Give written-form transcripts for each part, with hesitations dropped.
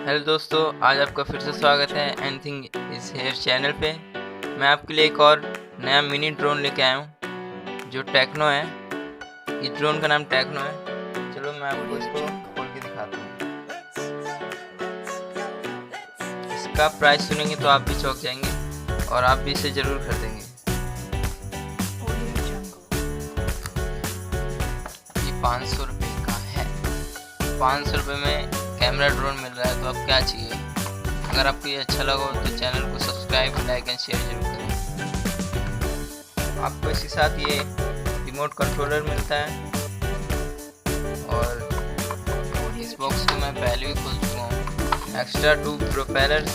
Hello दोस्तों, आज आपका फिर से स्वागत है एनीथिंग इज हेयर चैनल पे। मैं आपके लिए एक और नया मिनी ड्रोन लेके आया हूँ जो टेक्नो है। इस ड्रोन का नाम टेक्नो है। चलो मैं आपको इसको खोल के दिखाता हूँ। इसका प्राइस सुनेंगे तो आप भी चौंक जाएंगे और आप भी इसे ज़रूर खरीदेंगे। ये 500 रुपये का है। 500 रुपये में कैमरा ड्रोन मिल रहा है तो अब क्या चाहिए। अगर आपको ये अच्छा लगा हो तो चैनल को सब्सक्राइब, लाइक एंड शेयर जरूर करें। आपको इसके साथ ये रिमोट कंट्रोलर मिलता है और इस बॉक्स को मैं पहले भी खोल चुका हूँ। Extra 2 propellers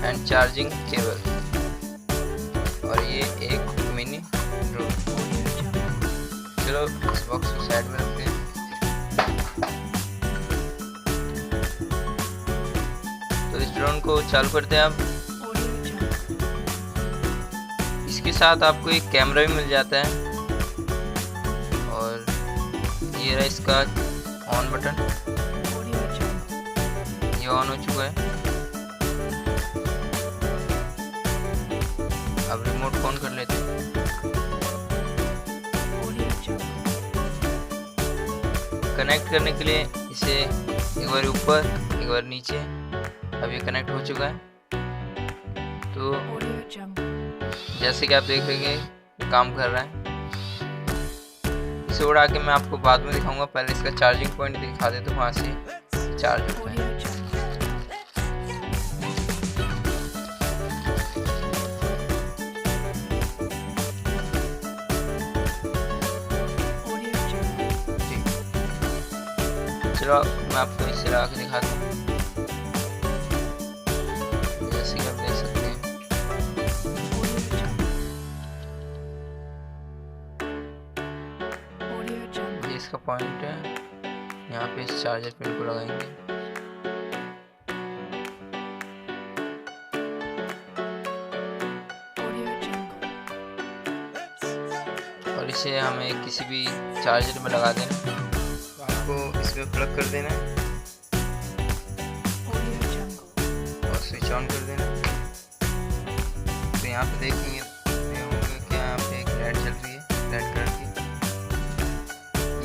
and charging cable और ये एक मिनी ड्रोन। चलो इस बॉक्स को साइड में रखते हैं। तो इस ड्रोन को चालू करते हैं। अब इसके साथ आपको एक कैमरा भी मिल जाता है और ये रहा इसका ऑन बटन। ये ऑन हो चुका है। अब रिमोट ऑन कर लेते हैं। कनेक्ट करने के लिए इसे एक बार ऊपर एक बार नीचे, अब ये कनेक्ट हो चुका है। तो जैसे कि आप देख रहे हैं काम कर रहा है। इसे उड़ा के मैं आपको बाद में दिखाऊंगा। पहले इसका चार्जिंग पॉइंट दिखा देता हूँ, वहाँ से चार्ज होता है। चलो मैं आपको इसे लगा के दिखाता हूँ। जैसे कि आप देख सकते हैं ये इसका पॉइंट है। यहाँ पे इस चार्जर पिन को लगाएंगे। और इसे हमें किसी भी चार्जर में लगा देना। आपको इसमें प्लग कर देना है और स्विच ऑन कर देना। तो यहाँ पे देखेंगे होंगे कि यहाँ पे एक लाइट चल रही है, रेड कलर की।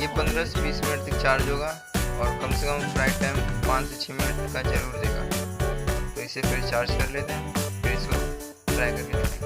ये 15 से 20 मिनट तक चार्ज होगा और कम से कम फ्लाइट टाइम 5 से 6 मिनट का जरूर देगा। तो इसे फिर चार्ज कर लेते हैं, फिर इसको ट्राई करके देखेंगे।